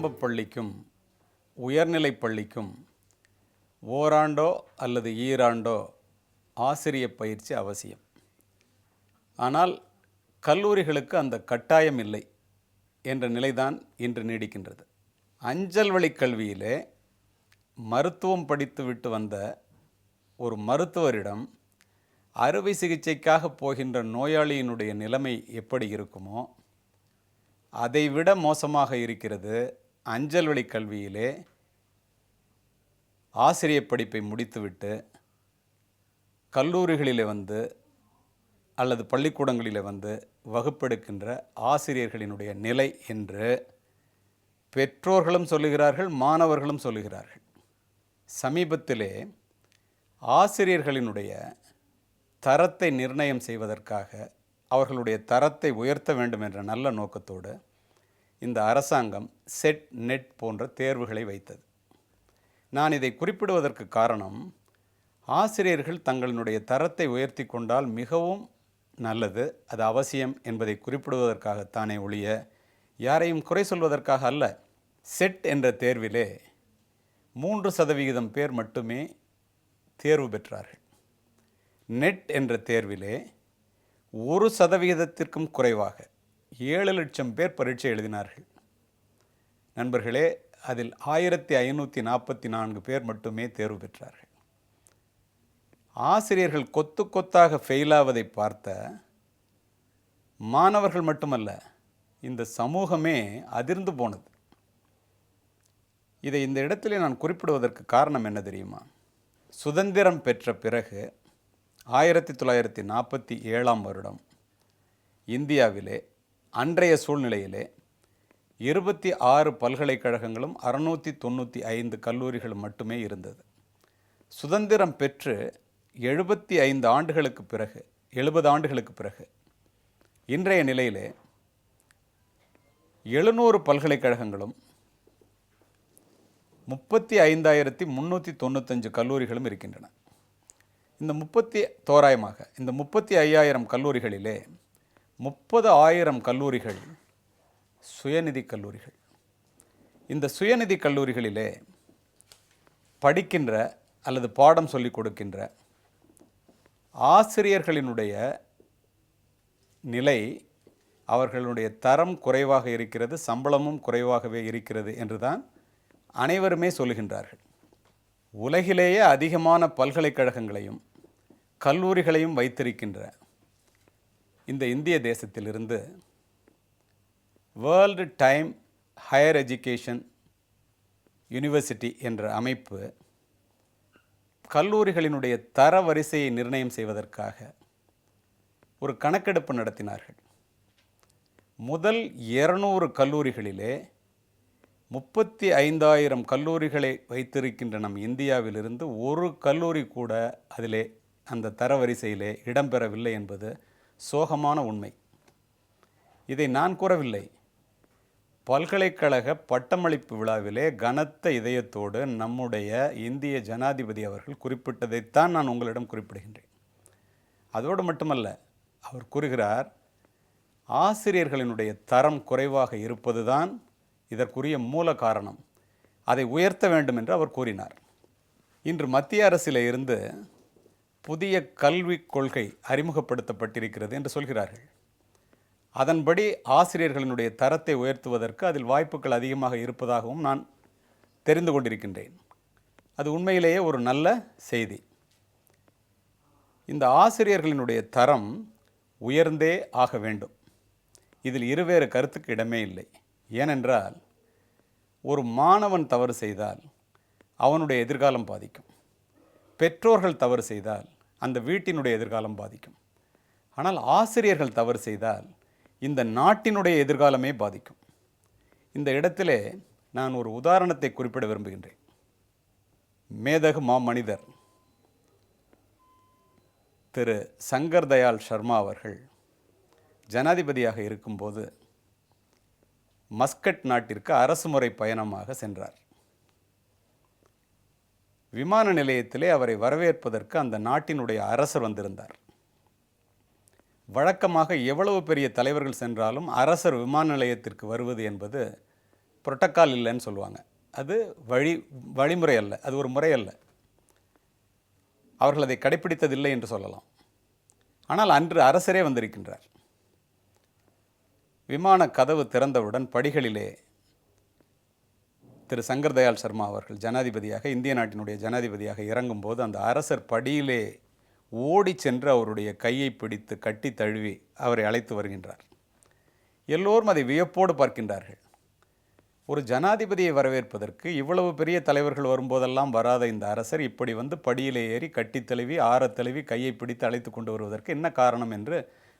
ஆரம்பப் பள்ளிக்கும் உயர்நிலைப் பள்ளிக்கும் ஓராண்டோ அல்லது ஈராண்டோ ஆசிரியப் பயிற்சி அவசியம். ஆனால் கல்லூரிகளுக்கு அந்த கட்டாயம் இல்லை என்ற நிலைதான் இன்று நீடிக்கின்றது. அஞ்சல் வழி கல்வியிலே மருத்துவம் படித்துவிட்டு வந்த ஒரு மருத்துவரிடம் அறுவை சிகிச்சைக்காக போகின்ற நோயாளியினுடைய நிலைமை எப்படி இருக்குமோ அதைவிட மோசமாக இருக்கிறது அஞ்சல் வழி கல்வியிலே ஆசிரியப் படிப்பை முடித்துவிட்டு கல்லூரிகளிலே வந்து அல்லது பள்ளிக்கூடங்களிலே வந்து வகுப்பெடுக்கின்ற ஆசிரியர்களினுடைய நிலை என்று பெற்றோர்களும் சொல்லுகிறார்கள், மாணவர்களும் சொல்லுகிறார்கள். சமீபத்திலே ஆசிரியர்களினுடைய தரத்தை நிர்ணயம் செய்வதற்காக அவர்களுடைய தரத்தை உயர்த்த வேண்டும் என்ற நல்ல நோக்கத்தோடு இந்த அரசாங்கம் செட் நெட் போன்ற தேர்வுகளை வைத்தது. நான் இதை குறிப்பிடுவதற்கு காரணம், ஆசிரியர்கள் தங்களினுடைய தரத்தை உயர்த்தி கொண்டால் மிகவும் நல்லது, அது அவசியம் என்பதை குறிப்பிடுவதற்காகத்தானே ஒழிய யாரையும் குறை சொல்வதற்காக அல்ல. செட் என்ற தேர்விலே 3% பேர் மட்டுமே தேர்வு பெற்றார்கள். நெட் என்ற தேர்விலே 1% குறைவாக 7 லட்சம் பேர் பரீட்சை எழுதினார்கள். நண்பர்களே, அதில் 1544 பேர் மட்டுமே தேர்வு பெற்றார்கள். ஆசிரியர்கள் கொத்து கொத்தாக ஃபெயிலாவதை பார்த்த மாணவர்கள் மட்டுமல்ல, இந்த சமூகமே அதிர்ந்து போனது. இதை இந்த இடத்திலே நான் குறிப்பிடுவதற்கு காரணம் என்ன தெரியுமா? சுதந்திரம் பெற்ற பிறகு 1947ஆம் வருடம் இந்தியாவிலே அன்றைய சூழ்நிலையிலே 26 பல்கலைக்கழகங்களும் 695 கல்லூரிகளும் மட்டுமே இருந்தது. சுதந்திரம் பெற்று 75 ஆண்டுகளுக்கு பிறகு 70 ஆண்டுகளுக்கு பிறகு இன்றைய நிலையிலே 700 பல்கலைக்கழகங்களும் 35,395 கல்லூரிகளும் இருக்கின்றன. இந்த 35,000 கல்லூரிகளிலே 30,000 கல்லூரிகள் சுயநிதி கல்லூரிகள். இந்த சுயநிதி கல்லூரிகளிலே படிக்கின்ற அல்லது பாடம் சொல்லிக் கொடுக்கின்ற ஆசிரியர்களினுடைய நிலை, அவர்களுடைய தரம் குறைவாக இருக்கிறது, சம்பளமும் குறைவாகவே இருக்கிறது என்றுதான் அனைவருமே சொல்லுகின்றார்கள். உலகிலேயே அதிகமான பல்கலைக்கழகங்களையும் கல்லூரிகளையும் வைத்திருக்கின்ற இந்த இந்திய தேசத்திலிருந்து world time higher education university என்ற அமைப்பு கல்லூரிகளினுடைய தர வரிசையை நிர்ணயம் செய்வதற்காக ஒரு கணக்கெடுப்பு நடத்தினார்கள். முதல் 200 கல்லூரிகளிலே 35,000 கல்லூரிகளை வைத்திருக்கின்ற நம் இந்தியாவிலிருந்து ஒரு கல்லூரி கூட அதிலே அந்த தரவரிசையிலே இடம்பெறவில்லை என்பது சோகமான உண்மை. இதை நான் கூறவில்லை. பல்கலைக்கழக பட்டமளிப்பு விழாவிலே கனத்த இதயத்தோடு நம்முடைய இந்திய ஜனாதிபதி அவர்கள் குறிப்பிட்டதைத்தான் நான் உங்களிடம் குறிப்பிடுகின்றேன். அதோடு மட்டுமல்ல, அவர் கூறுகிறார், ஆசிரியர்களினுடைய தரம் குறைவாக இருப்பதுதான் இதற்குரிய மூல காரணம், அதை உயர்த்த வேண்டும் என்று அவர் கூறினார். இன்று மத்திய அரசில் இருந்து புதிய கல்விக் கொள்கை அறிமுகப்படுத்தப்பட்டிருக்கிறது என்று சொல்கிறார்கள். அதன்படி ஆசிரியர்களினுடைய தரத்தை உயர்த்துவதற்கு அதில் வாய்ப்புகள் அதிகமாக இருப்பதாகவும் நான் தெரிந்து கொண்டிருக்கின்றேன். அது உண்மையிலேயே ஒரு நல்ல செய்தி. இந்த ஆசிரியர்களினுடைய தரம் உயர்ந்தே ஆக வேண்டும். இதில் இருவேறு கருத்துக்கு இடமே இல்லை. ஏனென்றால், ஒரு மாணவன் தவறு செய்தால் அவனுடைய எதிர்காலம் பாதிக்கும். பெற்றோர்கள் தவறு செய்தால் அந்த வீட்டினுடைய எதிர்காலம் பாதிக்கும். ஆனால் ஆசிரியர்கள் தவறு செய்தால் இந்த நாட்டினுடைய எதிர்காலமே பாதிக்கும். இந்த இடத்திலே நான் ஒரு உதாரணத்தை குறிப்பிட விரும்புகின்றேன். மேதகு மாமனிதர் திரு சங்கர் தயாள் சர்மா அவர்கள் ஜனாதிபதியாக இருக்கும்போது மஸ்கட் நாட்டிற்கு அரசுமுறை பயணமாக சென்றார். விமான நிலையத்திலே அவரை வரவேற்பதற்கு அந்த நாட்டினுடைய அரசர் வந்திருந்தார். வழக்கமாக எவ்வளவு பெரிய தலைவர்கள் சென்றாலும் அரசர் விமான நிலையத்திற்கு வருவது என்பது புரோட்டோக்கால் இல்லைன்னு சொல்லுவாங்க. அது வழிமுறை அல்ல, அது ஒரு முறை அல்ல. அவர்கள் அதை கடைப்பிடித்ததில்லை என்று சொல்லலாம். ஆனால் அன்று அரசரே வந்திருக்கின்றார். விமான கதவு திறந்தவுடன் படிகளிலே திரு சங்கர் தயாள் சர்மா அவர்கள் ஜனாதிபதியாக, இந்திய நாட்டினுடைய ஜனாதிபதியாக இறங்கும்போது அந்த அரசர் படியிலே ஓடி சென்று அவருடைய கையை பிடித்து கட்டி தழுவி அவரை அழைத்து வருகின்றார். எல்லோரும் அதை வியப்போடு பார்க்கின்றார்கள். ஒரு ஜனாதிபதியை வரவேற்பதற்கு இவ்வளவு பெரிய தலைவர்கள் வரும்போதெல்லாம் வராத இந்த அரசர் இப்படி வந்து படியிலே ஏறி கட்டி தழுவி தழுவி கையை பிடித்து அழைத்து கொண்டு வருவதற்கு என்ன காரணம் என்று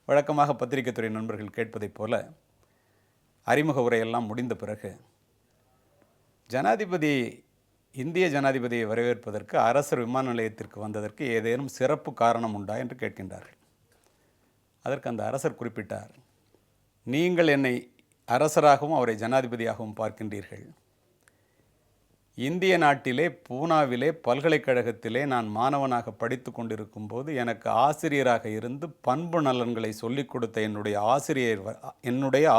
வழக்கமாக பத்திரிகைத்துறை நண்பர்கள் கேட்பதைப் போல அறிமுக உரையெல்லாம் முடிந்த பிறகு இந்திய ஜனாதிபதியை வரவேற்பதற்கு அரசர் விமான நிலையத்திற்கு வந்ததற்கு ஏதேனும் சிறப்பு காரணம் உண்டா என்று கேட்கின்றார்கள். அதற்கு அந்த அரசர் குறிப்பிட்டார், நீங்கள் என்னை அரசராகவும் அவரை ஜனாதிபதியாகவும் பார்க்கின்றீர்கள். இந்திய நாட்டிலே பூனாவிலே பல்கலைக்கழகத்திலே நான் மாணவனாக படித்து கொண்டிருக்கும் போது எனக்கு ஆசிரியராக இருந்து பண்பு நலன்களை சொல்லிக் கொடுத்த என்னுடைய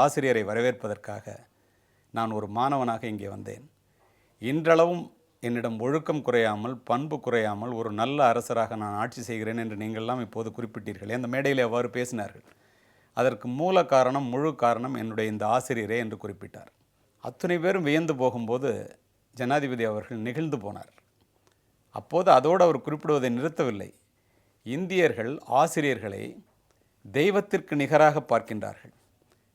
ஆசிரியரை வரவேற்பதற்காக நான் ஒரு மாணவனாக இங்கே வந்தேன். இன்றளவும் என்னிடம் ஒழுக்கம் குறையாமல், பண்பு குறையாமல் ஒரு நல்ல அரசராக நான் ஆட்சி செய்கிறேன் என்று நீங்கள்லாம் இப்போது குறிப்பிட்டீர்கள். அந்த மேடையில் அவ்வாறு பேசினார்கள். அதற்கு முழு காரணம் என்னுடைய இந்த ஆசிரியரே என்று குறிப்பிட்டார். அத்தனை பேரும் வியந்து போகும்போது ஜனாதிபதி அவர்கள் நெகிழ்ந்து போனார். அப்போது அதோடு அவர் குறிப்பிடுவதை நிறுத்தவில்லை. இந்தியர்கள் ஆசிரியர்களை தெய்வத்திற்கு நிகராக பார்க்கின்றார்கள்.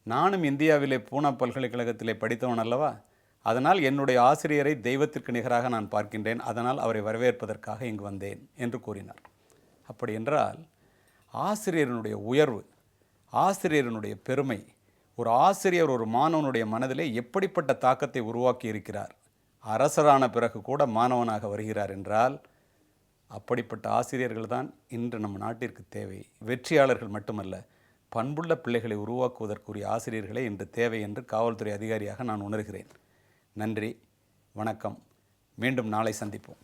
நானும் இந்தியாவிலே பூனா பல்கலைக்கழகத்திலே படித்தவன் அல்லவா, அதனால் என்னுடைய ஆசிரியரை தெய்வத்திற்கு நிகராக நான் பார்க்கின்றேன், அதனால் அவரை வரவேற்பதற்காக இங்கு வந்தேன் என்று கூறினார். அப்படி என்றால் ஆசிரியரனுடைய உயர்வு, ஆசிரியரனுடைய பெருமை, ஒரு ஆசிரியர் ஒரு மாணவனுடைய மனதிலே எப்படிப்பட்ட தாக்கத்தை உருவாக்கி இருக்கிறார். அரசரான பிறகு கூட மாணவனாக வருகிறார் என்றால் அப்படிப்பட்ட ஆசிரியர்கள் தான் இன்று நம் நாட்டிற்கு தேவை. வெற்றியாளர்கள் மட்டுமல்ல, பண்புள்ள பிள்ளைகளை உருவாக்குவதற்குரிய ஆசிரியர்களே இன்று தேவை என்று காவல்துறை அதிகாரியாக நான் உணர்கிறேன். நன்றி, வணக்கம். மீண்டும் நாளை சந்திப்போம்.